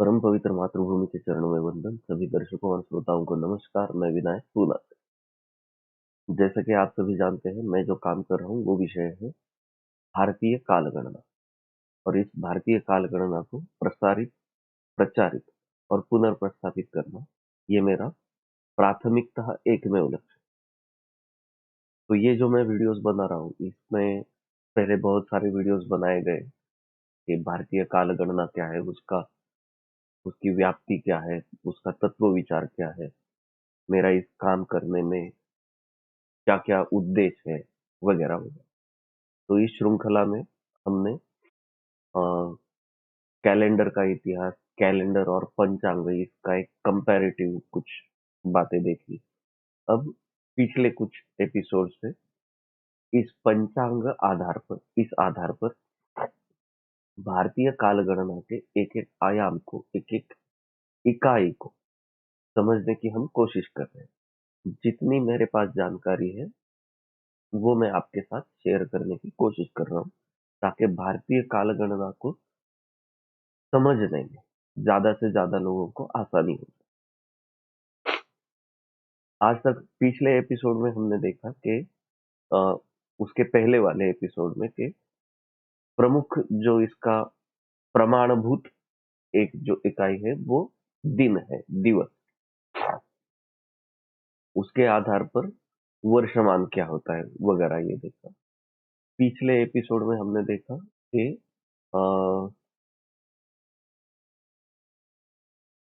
परम पवित्र मातृभूमि के चरणों में वंदन। सभी दर्शकों और श्रोताओं को नमस्कार। मैं विनायक पूना से। जैसा कि आप सभी जानते हैं, मैं जो काम कर रहा हूँ वो विषय है भारतीय कालगणना। और इस भारतीय कालगणना को प्रसारित, प्रचारित और पुनर्प्रस्थापित करना, ये मेरा प्राथमिकतः एकमेव लक्ष्य है। तो ये जो मैं वीडियोस बना रहा हूँ, इसमें पहले बहुत सारे वीडियोस बनाए गए कि भारतीय कालगणना क्या है, उसकी व्याप्ति क्या है, उसका तत्व विचार क्या है, मेरा इस काम करने में क्या क्या उद्देश्य है, वगैरह वगैरह। तो इस श्रृंखला में हमने कैलेंडर का इतिहास, कैलेंडर और पंचांग, इसका एक कंपैरेटिव कुछ बातें देखी। अब पिछले कुछ एपिसोड से इस पंचांग इस आधार पर भारतीय कालगणना के एक एक आयाम को, एक एक इकाई को समझने की हम कोशिश कर रहे हैं। जितनी मेरे पास जानकारी है वो मैं आपके साथ शेयर करने की कोशिश कर रहा हूँ, ताकि भारतीय कालगणना को समझने में ज्यादा से ज्यादा लोगों को आसानी हो। आज तक पिछले एपिसोड में हमने देखा कि अ, उसके पहले वाले एपिसोड में कि प्रमुख जो इसका प्रमाणभूत एक जो इकाई है वो दिन है, दिवस। उसके आधार पर वर्षमान क्या होता है वगैरह ये देखा। पिछले एपिसोड में हमने देखा कि अ,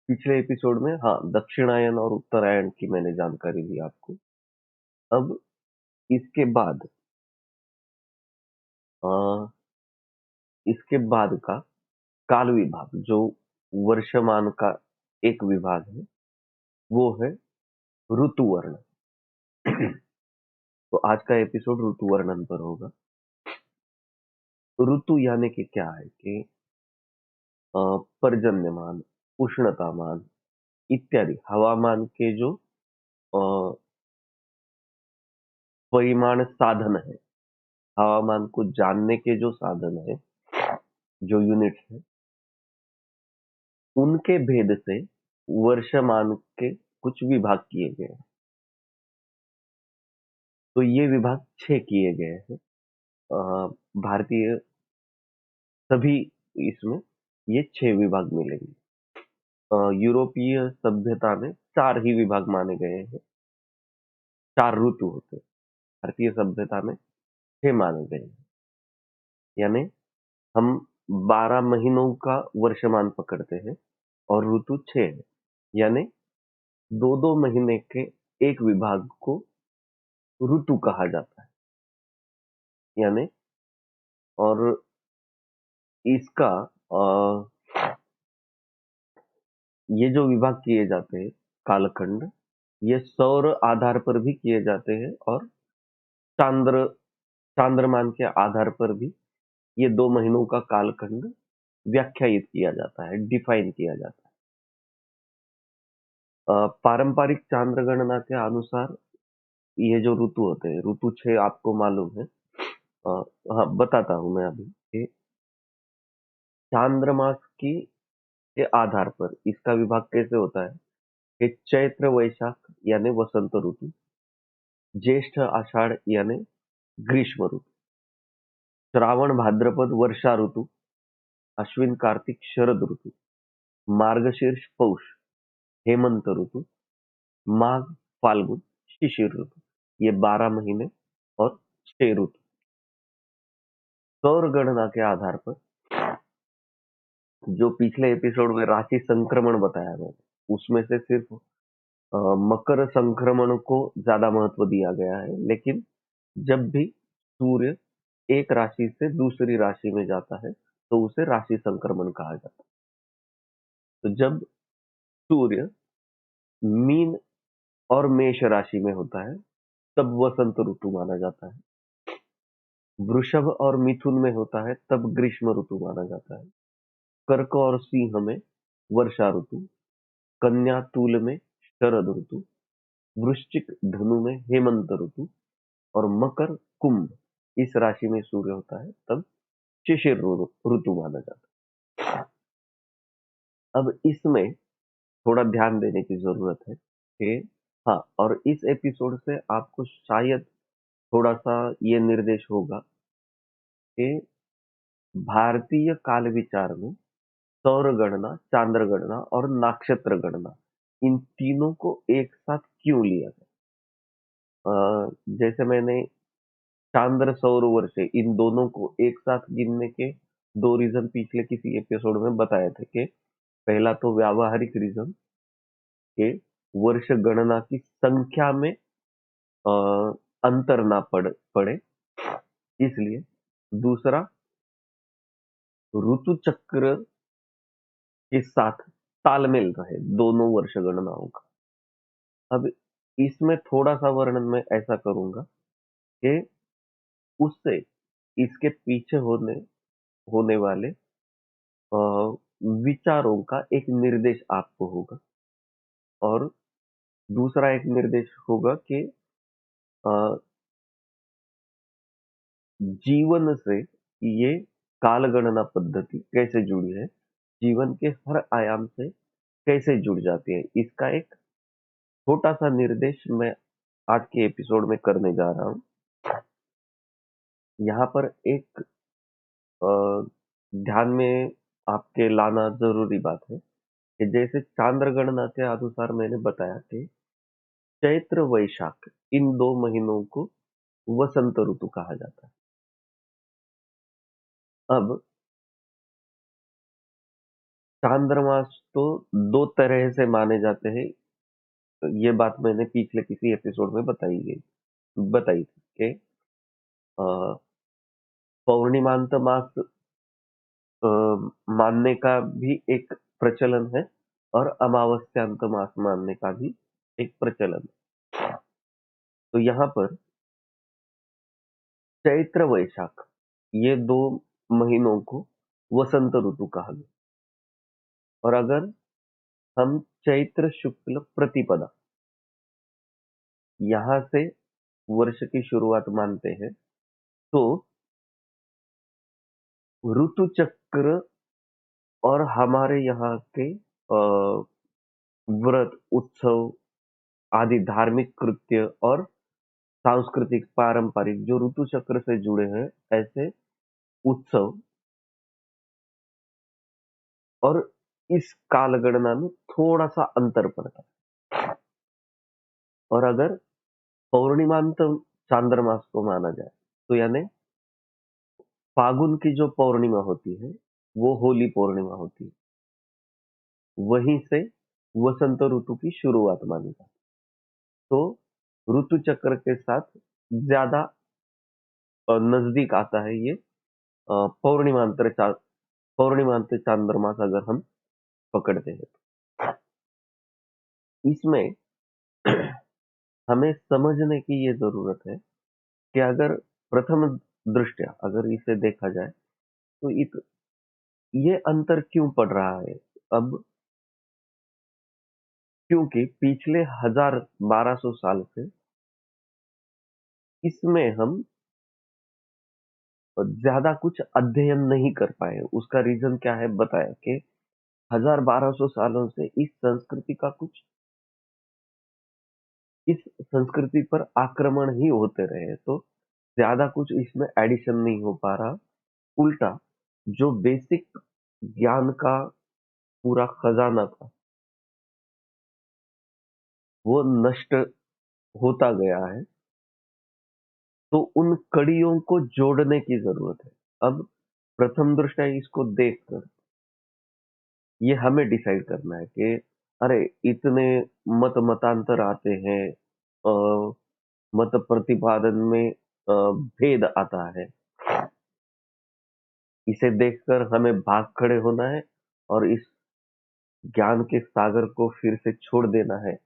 पिछले एपिसोड में, हाँ, दक्षिणायन और उत्तरायण की मैंने जानकारी दी आपको। अब इसके बाद अ, इसके बाद का काल विभाग, जो वर्षमान का एक विभाग है, वो है ऋतुवर्ण। तो आज का एपिसोड ऋतु वर्णन पर होगा। ऋतु यानी कि क्या है कि पर्जन्यमान, उष्णतामान इत्यादि हवामान के जो अ, परिमाण साधन है, हवामान को जानने के जो साधन है, जो यूनिट्स है, उनके भेद से वर्षमान के कुछ विभाग किए गए हैं। तो ये विभाग 6 किए गए हैं। भारतीय सभी इसमें ये 6 विभाग मिलेंगे। यूरोपीय सभ्यता में 4 ही विभाग माने गए हैं, 4 ऋतु होते हैं। भारतीय सभ्यता में 6 माने गए हैं। यानी हम 12 महीनों का वर्षमान पकड़ते हैं और ऋतु 6 है। यानी 2-2 महीने के एक विभाग को ऋतु कहा जाता है। यानी और इसका ये जो विभाग किए जाते हैं कालखंड, ये सौर आधार पर भी किए जाते हैं और चांद्र चांद्रमान के आधार पर भी ये 2 महीनों का कालखंड व्याख्यायित किया जाता है, डिफाइन किया जाता है। पारंपरिक चांद्र गणना के अनुसार ये जो ऋतु होते हैं, ऋतु 6 आपको मालूम है। अ, हाँ, बताता हूँ मैं अभी कि चांद्रमास की के आधार पर इसका विभाग कैसे होता है कि चैत्र वैशाख यानी वसंत ऋतु, ज्येष्ठ आषाढ़ यानी ग्रीष्म ऋतु, श्रावण भाद्रपद वर्षा ऋतु, अश्विन कार्तिक शरद ऋतु, मार्गशीर्ष पौष हेमंत ऋतु, माघ फाल्गुन शिशिर ऋतु। ये 12 महीने और 6 ऋतु। सौर गणना के आधार पर जो पिछले एपिसोड में राशि संक्रमण बताया मैंने, उसमें से सिर्फ मकर संक्रमण को ज्यादा महत्व दिया गया है। लेकिन जब भी सूर्य एक राशि से दूसरी राशि में जाता है तो उसे राशि संक्रमण कहा जाता है। तो जब सूर्य मीन और मेष राशि में होता है तब वसंत ऋतु माना जाता है। वृषभ और मिथुन में होता है तब ग्रीष्म ऋतु माना जाता है। कर्क और सिंह में वर्षा ऋतु, कन्या तुल में शरद ऋतु, वृश्चिक धनु में हेमंत ऋतु और मकर कुंभ इस राशि में सूर्य होता है तब शिशिर ऋतु माना जाता है। अब इसमें थोड़ा ध्यान देने की ज़रूरत है कि हाँ, और इस एपिसोड से आपको शायद थोड़ा-सा ये निर्देश होगा कि भारतीय काल विचार में सौर गणना, चांद्र गणना और नक्षत्र गणना, इन तीनों को एक साथ क्यों लिया गया? जैसे मैंने चांद्र, सौर, वर्ष इन दोनों को एक साथ गिनने के 2 रीज़न पिछले किसी एपिसोड में बताए थे कि पहला तो व्यावहारिक रीज़न कि वर्ष गणना की संख्या में अ, अंतर ना पड़े इसलिए। दूसरा, ऋतु चक्र के साथ तालमेल रहे दोनों वर्ष गणनाओं का। अब इसमें थोड़ा-सा वर्णन मैं ऐसा करूँगा कि उससे इसके पीछे होने होने वाले अ, विचारों का एक निर्देश आपको होगा और दूसरा एक निर्देश होगा कि अ, जीवन से ये कालगणना पद्धति कैसे जुड़ी है, जीवन के हर आयाम से कैसे जुड़ जाती है। इसका एक छोटा-सा निर्देश मैं आज के एपिसोड में करने जा रहा हूँ। यहाँ पर एक अ, ध्यान में आपके लाना ज़रूरी बात है कि जैसे चांद्र गणना के अनुसार मैंने बताया कि चैत्र, वैशाख इन 2 महीनों को वसंत ऋतु कहा जाता है। अब चांद्रमास तो 2 तरह से माने जाते हैं, ये बात मैंने पिछले किसी एपिसोड में बताई थी कि अ, पौर्णिमांत मास अ, मानने का भी एक प्रचलन है और अमावस्यांत मास मानने का भी एक प्रचलन है। तो यहाँ पर चैत्र, वैशाख ये 2 महीनों को वसंत ऋतु कहा गया और अगर हम चैत्र शुक्ल प्रतिपदा यहाँ से वर्ष की शुरुआत मानते हैं, तो ऋतु चक्र और हमारे यहाँ के व्रत, उत्सव आदि धार्मिक कृत्य और सांस्कृतिक, पारंपरिक जो ऋतु चक्र से जुड़े हैं, ऐसे उत्सव और इस कालगणना में थोड़ा-सा अंतर पड़ता है। और अगर पौर्णिमांत चांद्रमास को माना जाए, तो यानी फागुन की जो पौर्णिमा होती है, वो होली पूर्णिमा होती है। वहीं से वसंत ऋतु की शुरुआत मानी जाती है। तो ऋतु चक्र के साथ ज़्यादा नज़दीक आता है ये पौर्णिमांत चांद्रमास अगर हम पकड़ते हैं तो। इसमें हमें समझने की ये ज़रूरत है कि अगर प्रथम दृष्टया अगर इसे देखा जाए, तो ये अंतर क्यों पड़ रहा है? अब क्योंकि पिछले 1000-1200 साल से इसमें हम ज़्यादा कुछ अध्ययन नहीं कर पाए। उसका रीज़न क्या है बताया कि 1000-1200 सालों से इस संस्कृति पर आक्रमण ही होते रहे, तो ज़्यादा कुछ इसमें एडिशन नहीं हो पा रहा। उल्टा जो बेसिक ज्ञान का पूरा खजाना था, वो नष्ट होता गया है। तो उन कड़ियों को जोड़ने की ज़रूरत है। अब प्रथम दृष्टया इसको देखकर ये हमें डिसाइड करना है कि अरे! इतने मतांतर आते हैं अ, मत प्रतिपादन में भेद आता है। इसे देखकर हमें भाग खड़े होना है और इस ज्ञान के सागर को फिर से छोड़ देना है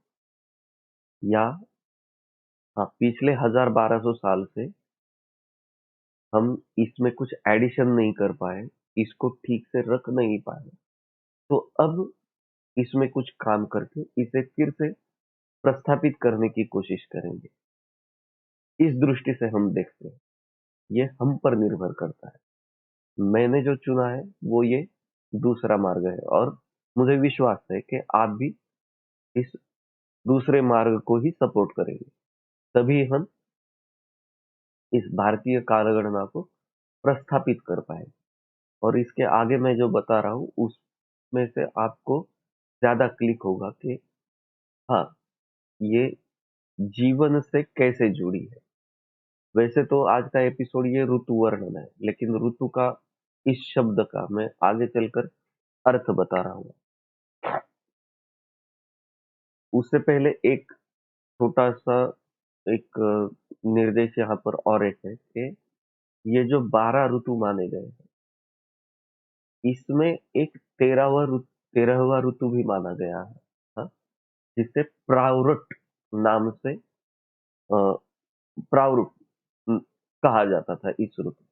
या हाँ, पिछले 1000-1200 साल से हम इसमें कुछ एडिशन नहीं कर पाए, इसको ठीक से रख नहीं पाए, तो अब इसमें कुछ काम करके इसे फिर से प्रस्थापित करने की कोशिश करेंगे। इस दृष्टि से हम देखते हैं, ये हम पर निर्भर करता है। मैंने जो चुना है, वो ये दूसरा मार्ग है और मुझे विश्वास है कि आप भी इस दूसरे मार्ग को ही सपोर्ट करेंगे। तभी हम इस भारतीय कालगणना को प्रस्थापित कर पाएँ और इसके आगे मैं जो बता रहा हूँ, उसमें से आपको ज़्यादा क्लिक होगा कि हाँ, ये जीवन से कैसे जुड़ी है। वैसे तो आज का एपिसोड ये ऋतु वर्णन है, लेकिन ऋतु का इस शब्द का मैं आगे चलकर अर्थ बता रहा हूँ। उससे पहले एक छोटा-सा एक निर्देश यहाँ पर और एक है कि ये जो 12 ऋतु माने गए हैं, इसमें एक 13वां ऋतु भी माना गया है, हाँ, जिसे प्रावरुट नाम से प्रावरुट उम, कहा जाता था इस ऋतु।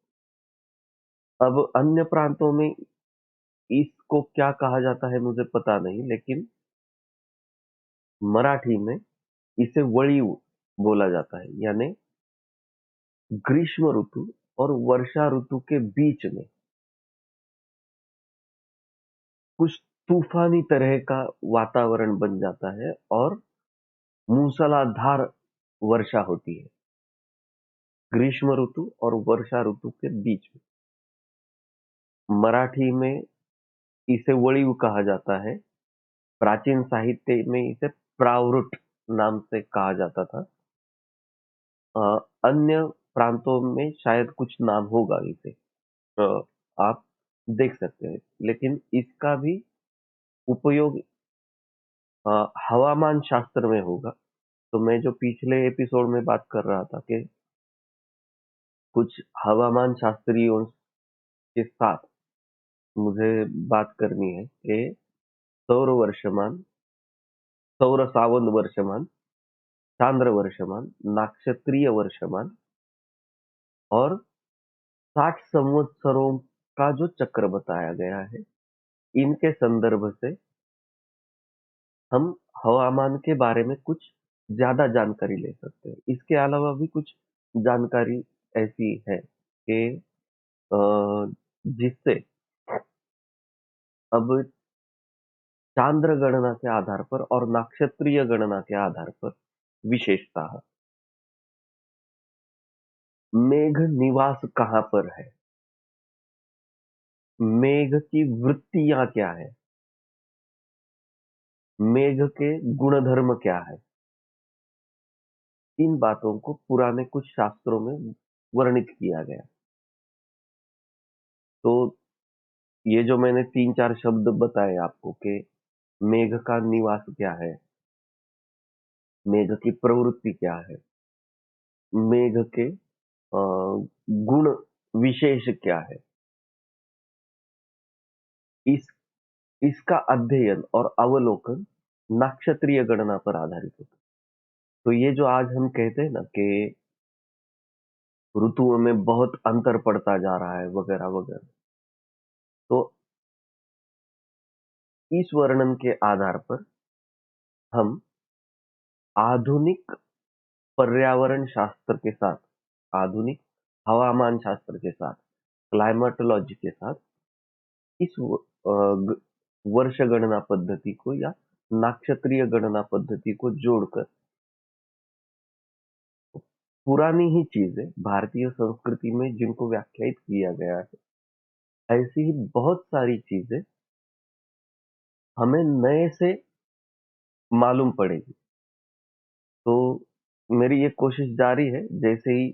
अब अन्य प्रांतों में इसको क्या कहा जाता है मुझे पता नहीं, लेकिन मराठी में इसे वळीव बोला जाता है, यानी ग्रीष्म ऋतु और वर्षा ऋतु के बीच में कुछ तूफानी तरह का वातावरण बन जाता है और मूसलाधार वर्षा होती है ग्रीष्म ऋतु और वर्षा ऋतु के बीच में। मराठी में इसे वळीव कहा जाता है। प्राचीन साहित्य में इसे प्रावरुट नाम से कहा जाता था। अ, अन्य प्रांतों में शायद कुछ नाम होगा इसे, आप देख सकते हैं, लेकिन इसका भी उपयोग हवामान शास्त्र में होगा। तो मैं जो पिछले एपिसोड में बात कर रहा था कि कुछ हवामान शास्त्रियों के साथ मुझे बात करनी है कि सौर वर्षमान, सौर सावंत वर्षमान, चांद्र वर्षमान, नाक्षत्रीय वर्षमान और 60 संवत्सरों का जो चक्र बताया गया है, इनके संदर्भ से हम हवामान के बारे में कुछ ज़्यादा जानकारी ले सकते हैं। इसके अलावा भी कुछ जानकारी ऐसी है कि अ, जिससे अब चांद्र गणना के आधार पर और नक्षत्रीय गणना के आधार पर विशेषतः मेघ निवास कहाँ पर है? मेघ की वृत्तियाँ क्या है? मेघ के गुणधर्म क्या है? इन बातों को पुराने कुछ शास्त्रों में वर्णित किया गया। तो ये जो मैंने 3-4 शब्द बताए आपको कि मेघ का निवास क्या है, मेघ की प्रवृत्ति क्या है, मेघ के गुण विशेष क्या है, इस इसका अध्ययन और अवलोकन नक्षत्रीय गणना पर आधारित होता है। तो ये जो आज हम कहते हैं ना कि ऋतुओं में बहुत अंतर पड़ता जा रहा है वगैरह-वगैरह, तो इस वर्णन के आधार पर हम आधुनिक पर्यावरण शास्त्र के साथ, आधुनिक हवामान शास्त्र के साथ, क्लाइमेटोलॉजी के साथ इस वर्ष गणना पद्धति को या नाक्षत्रीय गणना पद्धति को जोड़कर पुरानी ही चीजें भारतीय संस्कृति में जिनको व्याख्यायित किया गया है, ऐसी ही बहुत सारी चीजें हमें नए से मालूम पड़ेगी। तो मेरी ये कोशिश जारी है, जैसे ही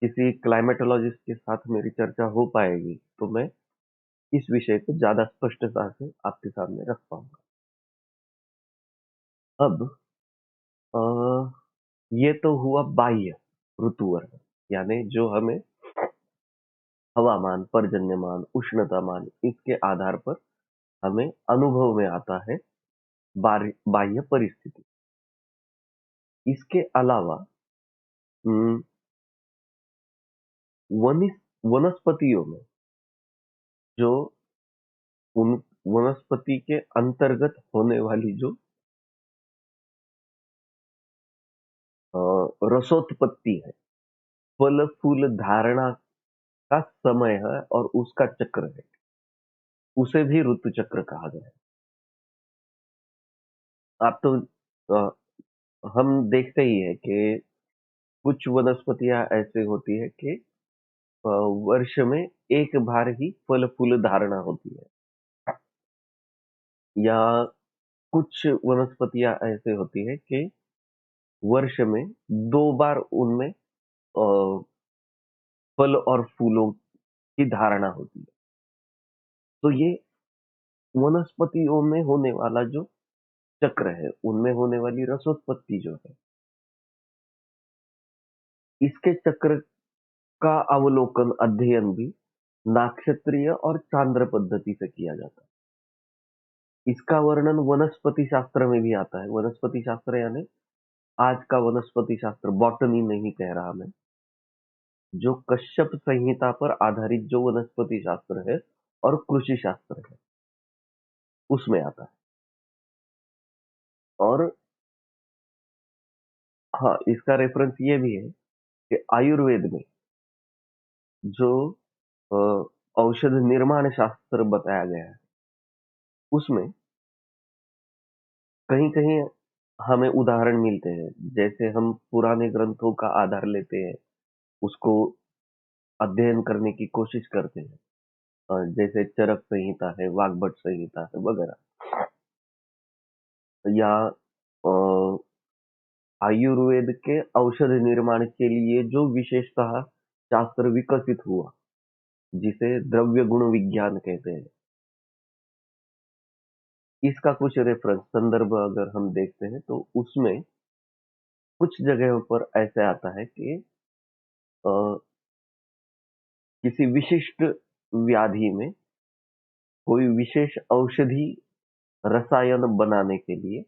किसी क्लाइमेटोलॉजिस्ट के साथ मेरी चर्चा हो पाएगी, तो मैं इस विषय को ज़्यादा स्पष्टता से आपके सामने रख पाऊँगा। अब अ, ये तो हुआ बाह्य ऋतुवर्णन, यानी जो हमें हवामान, पर्जन्यमान, उष्णतामान इसके आधार पर हमें अनुभव में आता है बाह्य परिस्थिति। इसके अलावा उम, वनस्पतियों में जो उन वनस्पति के अंतर्गत होने वाली जो अ, रसोत्पत्ति है, फल फूल धारणा का समय है और उसका चक्र है, उसे भी ऋतु चक्र कहा गया है। आप तो अ, हम देखते ही हैं कि कुछ वनस्पतियाँ ऐसी होती है कि अ, वर्ष में एक बार ही फल-फूल धारणा होती है या कुछ वनस्पतियाँ ऐसी होती है कि वर्ष में 2 बार उनमें फल और फूलों की धारणा होती है। तो ये वनस्पतियों में होने वाला जो चक्र है, उनमें होने वाली रसोत्पत्ति जो है, इसके चक्र का अवलोकन, अध्ययन भी नाक्षत्रीय और चांद्र पद्धति से किया जाता है। इसका वर्णन वनस्पति शास्त्र में भी आता है। वनस्पति शास्त्र यानी आज का वनस्पति शास्त्र, बॉटनी नहीं कह रहा मैं, जो कश्यप संहिता पर आधारित जो वनस्पति शास्त्र है और कृषि शास्त्र है, उसमें आता है। और हाँ, इसका रेफरेंस ये भी है कि आयुर्वेद में जो अ, औषध निर्माण शास्त्र बताया गया है, उसमें कहीं-कहीं हमें उदाहरण मिलते हैं। जैसे हम पुराने ग्रंथों का आधार लेते हैं, उसको अध्ययन करने की कोशिश करते हैं। जैसे चरक संहिता है, वाग्भट संहिता है वगैरह, या अ, आयुर्वेद के औषध निर्माण के लिए जो विशेषतः शास्त्र विकसित हुआ, जिसे द्रव्य गुण विज्ञान कहते हैं। इसका कुछ रेफरेंस संदर्भ अगर हम देखते हैं तो उसमें कुछ जगहों पर ऐसे आता है कि अ, किसी विशिष्ट व्याधि में कोई विशेष औषधि रसायन बनाने के लिए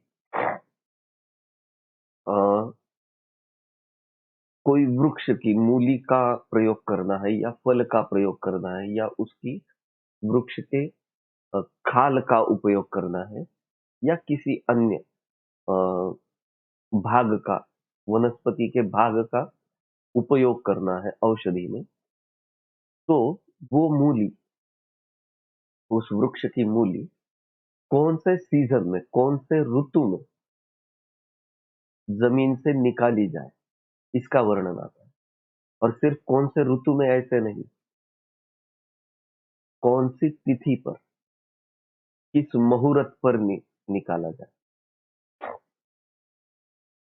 अ, कोई वृक्ष की मूली का प्रयोग करना है या फल का प्रयोग करना है या उसकी वृक्ष के खाल का उपयोग करना है या किसी अन्य अ, भाग का, वनस्पति के भाग का उपयोग करना है औषधि में, तो वो मूली, उस वृक्ष की मूली कौन से सीजन में, कौन से ऋतु में जमीन से निकाली जाए, इसका वर्णन आता है। और सिर्फ कौन से ऋतु में ऐसे नहीं, कौन सी तिथि पर, किस मुहूर्त पर निकाला जाए,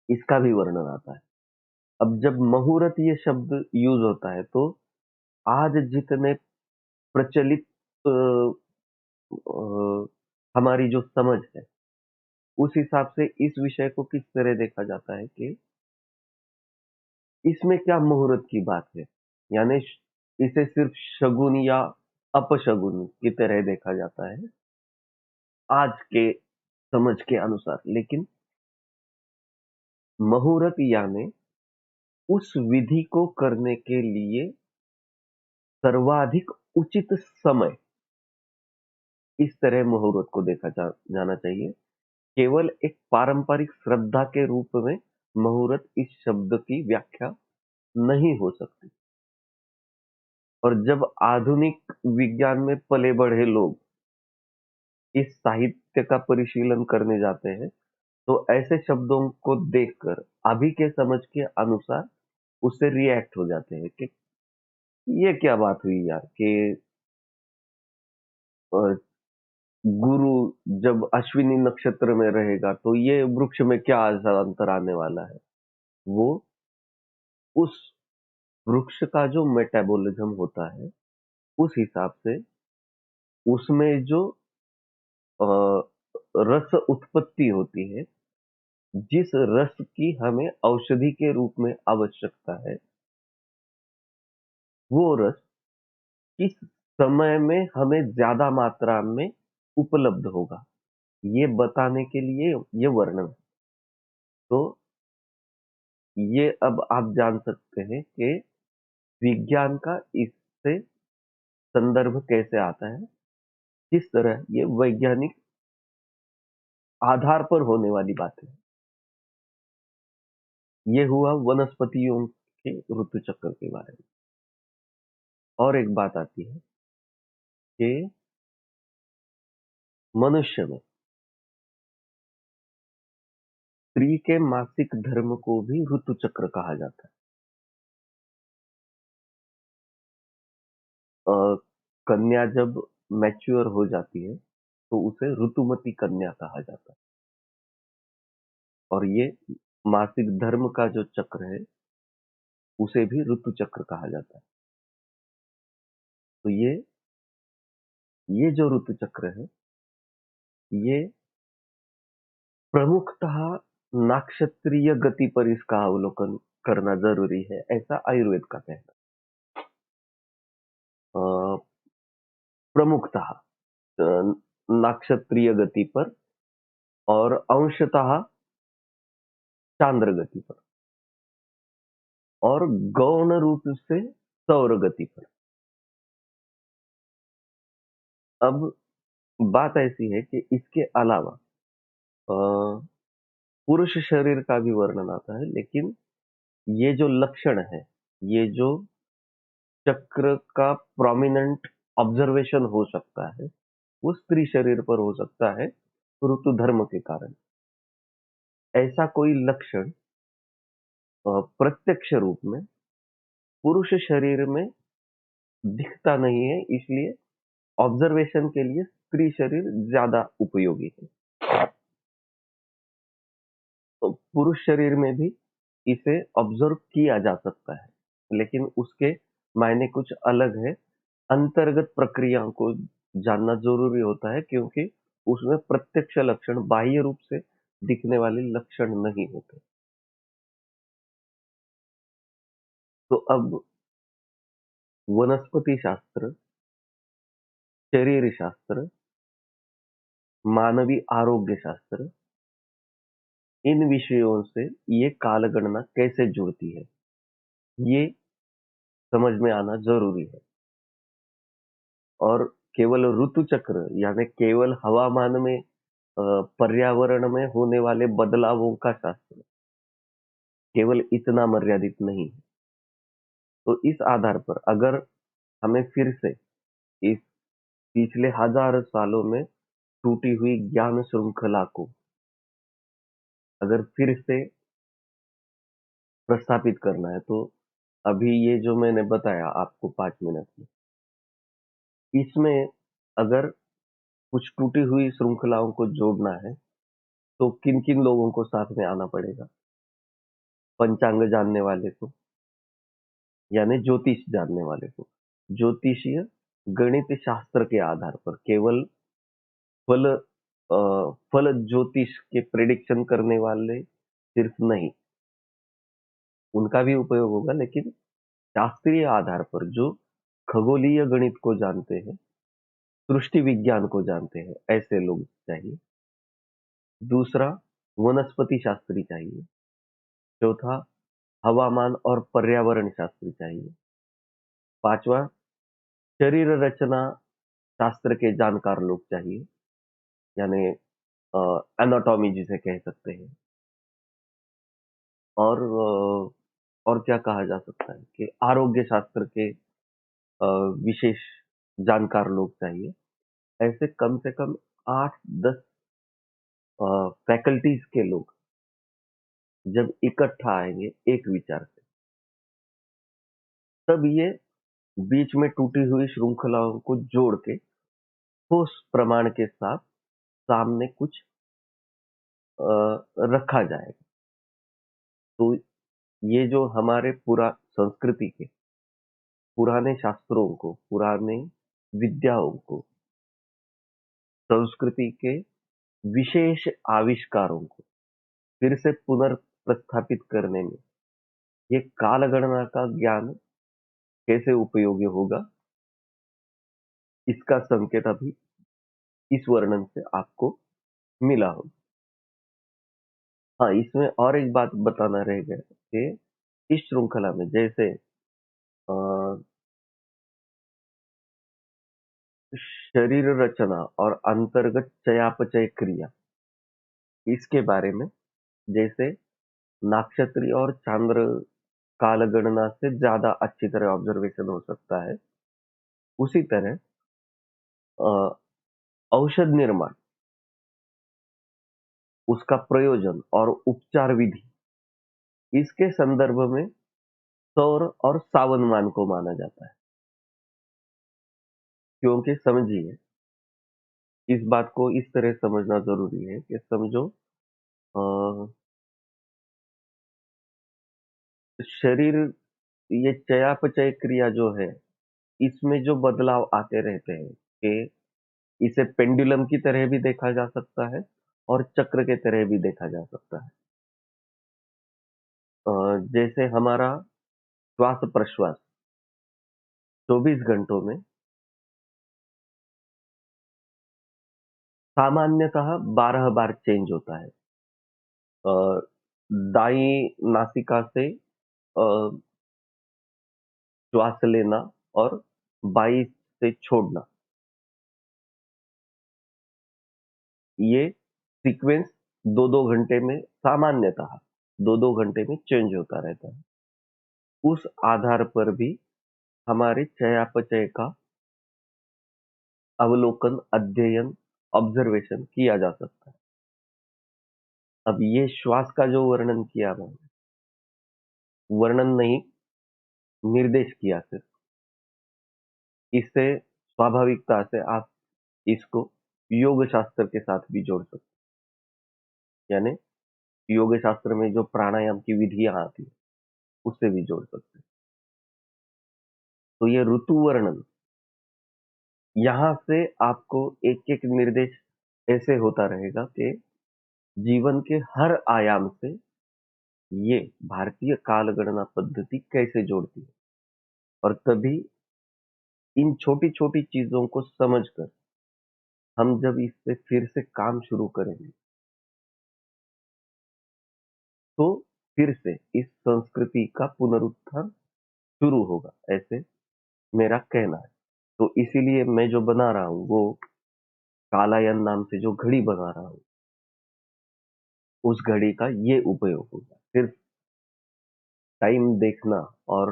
इसका भी वर्णन आता है। अब जब मुहूर्त ये शब्द यूज होता है तो आज जितने प्रचलित अ, अ, हमारी जो समझ है, उस हिसाब से इस विषय को किस तरह देखा जाता है कि इसमें क्या मुहूर्त की बात है, यानी इसे सिर्फ शगुन या अपशगुन की तरह देखा जाता है आज के समझ के अनुसार। लेकिन मुहूर्त यानी उस विधि को करने के लिए सर्वाधिक उचित समय, इस तरह मुहूर्त को देखा जाना चाहिए। केवल एक पारंपरिक श्रद्धा के रूप में मुहूर्त इस शब्द की व्याख्या नहीं हो सकती। और जब आधुनिक विज्ञान में पले बढ़े लोग इस साहित्य का परिशीलन करने जाते हैं, तो ऐसे शब्दों को देखकर अभी के समझ के अनुसार उससे रिएक्ट हो जाते हैं कि ये क्या बात हुई यार, कि अ, गुरु जब अश्विनी नक्षत्र में रहेगा तो ये वृक्ष में क्या ऐसा अंतर आने वाला है। वो उस वृक्ष का जो मेटाबॉलिज्म होता है, उस हिसाब से उसमें जो अ, रस उत्पत्ति होती है, जिस रस की हमें औषधि के रूप में आवश्यकता है, वो रस किस समय में हमें ज्यादा मात्रा में उपलब्ध होगा, ये बताने के लिए ये वर्णन है। तो ये अब आप जान सकते हैं कि विज्ञान का इससे संदर्भ कैसे आता है, किस तरह ये वैज्ञानिक आधार पर होने वाली बात है। ये हुआ वनस्पतियों के ऋतु चक्र के बारे में। और एक बात आती है कि मनुष्य में स्त्री के मासिक धर्म को भी ऋतु चक्र कहा जाता है। कन्या जब मैच्योर हो जाती है तो उसे ऋतुमती कन्या कहा जाता है, और ये मासिक धर्म का जो चक्र है उसे भी ऋतु चक्र कहा जाता है। तो ये जो ऋतु चक्र है, ये प्रमुखतः नाक्षत्रीय गति पर इसका अवलोकन करना जरूरी है, ऐसा आयुर्वेद का कहना है। प्रमुखतः नाक्षत्रीय गति पर और अंशतः चांद्र गति पर और गौण रूप से सौर गति पर। अब बात ऐसी है कि इसके अलावा पुरुष शरीर का भी वर्णन आता है, लेकिन ये जो लक्षण है, ये जो चक्र का प्रोमिनेंट ऑब्जर्वेशन हो सकता है, वो स्त्री शरीर पर हो सकता है ऋतु धर्म के कारण। ऐसा कोई लक्षण प्रत्यक्ष रूप में पुरुष शरीर में दिखता नहीं है, इसलिए ऑब्जर्वेशन के लिए स्त्री शरीर ज्यादा उपयोगी है। तो पुरुष शरीर में भी इसे ऑब्जर्व किया जा सकता है, लेकिन उसके मायने कुछ अलग है। अंतर्गत प्रक्रियाओं को जानना जरूरी होता है, क्योंकि उसमें प्रत्यक्ष लक्षण बाह्य रूप से दिखने वाले लक्षण नहीं होते। तो अब वनस्पति शास्त्र, शरीर शास्त्र, मानवी आरोग्य शास्त्र, इन विषयों से ये कालगणना कैसे जुड़ती है, ये समझ में आना जरूरी है। और केवल ऋतु चक्र यानी केवल हवामान में पर्यावरण में होने वाले बदलावों का शास्त्र केवल इतना मर्यादित नहीं है। तो इस आधार पर अगर हमें फिर से इस पिछले हजार सालों में टूटी हुई ज्ञान श्रृंखला को अगर फिर से प्रस्थापित करना है, तो अभी ये जो मैंने बताया आपको 5 मिनट में, इसमें अगर कुछ टूटी हुई श्रृंखलाओं को जोड़ना है तो किन किन लोगों को साथ में आना पड़ेगा? पंचांग जानने वाले को, यानी ज्योतिष जानने वाले को। ज्योतिषीय गणित शास्त्र के आधार पर केवल फल फल ज्योतिष के प्रेडिक्शन करने वाले सिर्फ नहीं, उनका भी उपयोग होगा, लेकिन शास्त्रीय आधार पर जो खगोलीय गणित को जानते हैं, सृष्टि विज्ञान को जानते हैं, ऐसे लोग चाहिए। दूसरा, वनस्पति शास्त्री चाहिए। चौथा, हवामान और पर्यावरण शास्त्री चाहिए। पांचवा, शरीर रचना शास्त्र के जानकार लोग चाहिए, यानी एनाटॉमी जिसे कह सकते हैं। और क्या कहा जा सकता है कि आरोग्य शास्त्र के विशेष जानकार लोग चाहिए। ऐसे कम से कम 8-10 फैकल्टीज के लोग जब इकट्ठा आएंगे एक विचार से, तब ये बीच में टूटी हुई श्रृंखलाओं को जोड़ के ठोस प्रमाण के साथ सामने कुछ रखा जाएगा। तो ये जो हमारे पूरा संस्कृति के पुराने शास्त्रों को, पुराने विद्याओं को, संस्कृति के विशेष आविष्कारों को फिर से पुनर्प्रस्थापित करने में ये कालगणना का ज्ञान कैसे उपयोगी होगा, इसका संकेत अभी इस वर्णन से आपको मिला होगा। हाँ, इसमें और एक बात बताना रह गया कि इस श्रृंखला में जैसे अ, शरीर रचना और अंतर्गत चयापचय क्रिया, इसके बारे में जैसे नाक्षत्री और चांद्र कालगणना से ज्यादा अच्छी तरह ऑब्जर्वेशन हो सकता है, उसी तरह अ, औषध निर्माण उसका प्रयोजन और उपचार विधि, इसके संदर्भ में सौर और सावनमान को माना जाता है। क्योंकि समझिए, इस बात को इस तरह समझना ज़रूरी है कि समझो अ, शरीर, ये चयापचय क्रिया जो है, इसमें जो बदलाव आते रहते हैं कि इसे पेंडुलम की तरह भी देखा जा सकता है और चक्र के तरह भी देखा जा सकता है। जैसे हमारा श्वास-प्रश्वास 24 घंटों में सामान्यतः 12 बार चेंज होता है। अ, दाईं नासिका से श्वास लेना और बाईं से छोड़ना, ये सीक्वेंस 2-2 घंटे में सामान्यतः 2-2 घंटे में चेंज होता रहता है। उस आधार पर भी हमारे चयापचय का अवलोकन, अध्ययन, ऑब्जर्वेशन किया जा सकता है। अब ये श्वास का जो वर्णन किया मैंने, वर्णन नहीं, निर्देश किया सिर्फ। इससे स्वाभाविकता से आप इसको योग शास्त्र के साथ भी जोड़ सकते हैं। यानी योग शास्त्र में जो प्राणायाम की विधियां आती है, उससे भी जोड़ सकते हैं। तो ये ऋतु वर्णन, यहाँ से आपको एक-एक निर्देश ऐसे होता रहेगा कि जीवन के हर आयाम से ये भारतीय कालगणना पद्धति कैसे जोड़ती है, और तभी इन छोटी-छोटी चीज़ों को समझकर हम जब इस पे फिर से काम शुरू करेंगे, तो फिर से इस संस्कृति का पुनरुत्थान शुरू होगा, ऐसे मेरा कहना है। तो इसीलिए मैं जो बना रहा हूँ, वो कालायन नाम से जो घड़ी बना रहा हूँ, उस घड़ी का ये उपयोग होगा। सिर्फ टाइम देखना और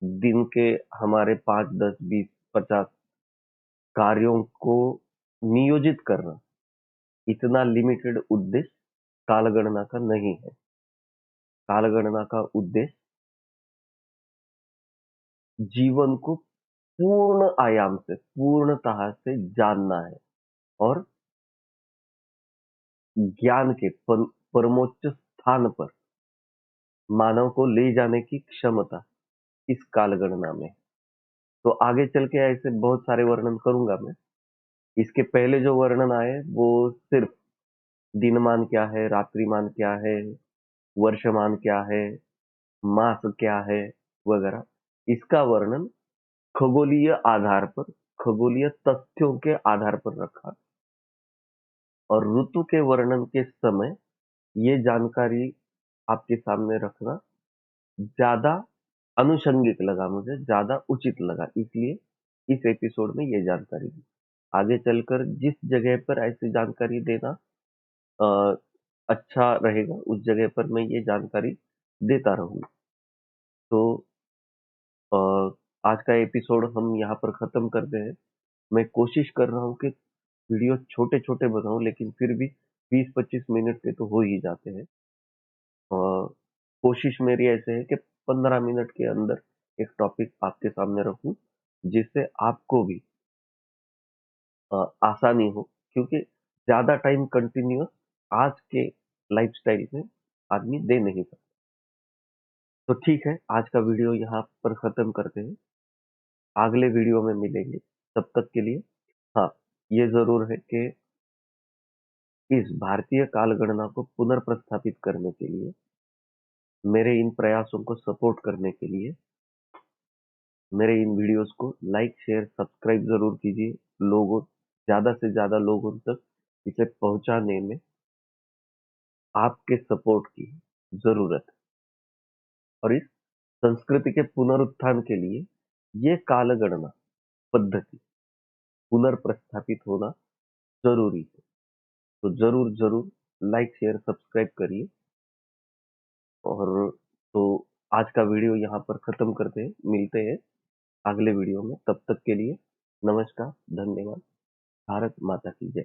दिन के हमारे 5, 10, 20, 50 कार्यों को नियोजित करना, इतना लिमिटेड उद्देश्य कालगणना का नहीं है। कालगणना का उद्देश्य जीवन को पूर्ण आयाम से, पूर्णतः से जानना है और ज्ञान के परमोच्च स्थान पर मानव को ले जाने की क्षमता इस कालगणना में है। तो आगे चल के ऐसे बहुत सारे वर्णन करूंगा मैं। इसके पहले जो वर्णन आए वो सिर्फ दिनमान क्या है, रात्रिमान क्या है, वर्षमान क्या है, मास क्या है, वगैरह, इसका वर्णन खगोलीय आधार पर, खगोलीय तथ्यों के आधार पर रखा। और ऋतु के वर्णन के समय ये जानकारी आपके सामने रखना ज्यादा अनुषंगिक लगा, मुझे ज्यादा उचित लगा, इसलिए इस एपिसोड में ये जानकारी दी। आगे चलकर जिस जगह पर ऐसी जानकारी देना अ, अच्छा रहेगा, उस जगह पर मैं ये जानकारी देता रहूंगा। तो अ, आज का एपिसोड हम यहाँ पर खत्म करते हैं। मैं कोशिश कर रहा हूँ कि वीडियो छोटे-छोटे बनाऊँ, लेकिन फिर भी 20-25 मिनट के तो हो ही जाते हैं। अ, कोशिश मेरी ऐसे है कि 15 मिनट के अंदर एक टॉपिक आपके सामने रखूँ, जिससे आपको भी आसानी हो, क्योंकि ज़्यादा टाइम कंटिन्यूअस आज के लाइफ़स्टाइल में आदमी दे नहीं सकता। तो ठीक है, आज का वीडियो यहाँ पर खत्म करते हैं। अगले वीडियो में मिलेंगे, तब तक के लिए हाँ, ये ज़रूर है कि इस भारतीय कालगणना को पुनर्प्रस्थापित करने के लिए, मेरे इन प्रयासों को सपोर्ट करने के लिए, मेरे इन वीडियोस को लाइक, शेयर, सब्सक्राइब ज़रूर कीजिए। लोगों, ज़्यादा से ज़्यादा लोगों तक इसे पहुँचाने में आपके सपोर्ट की ज़रूरत है। और इस संस्कृति के पुनरुत्थान के लिए ये कालगणना पद्धति पुनर्प्रस्थापित होना ज़रूरी है। तो ज़रूर लाइक, शेयर, सब्सक्राइब करिए। और तो आज का वीडियो यहाँ पर ख़त्म करते हैं। मिलते हैं अगले वीडियो में। तब तक के लिए नमस्कार, धन्यवाद। भारत माता की जय।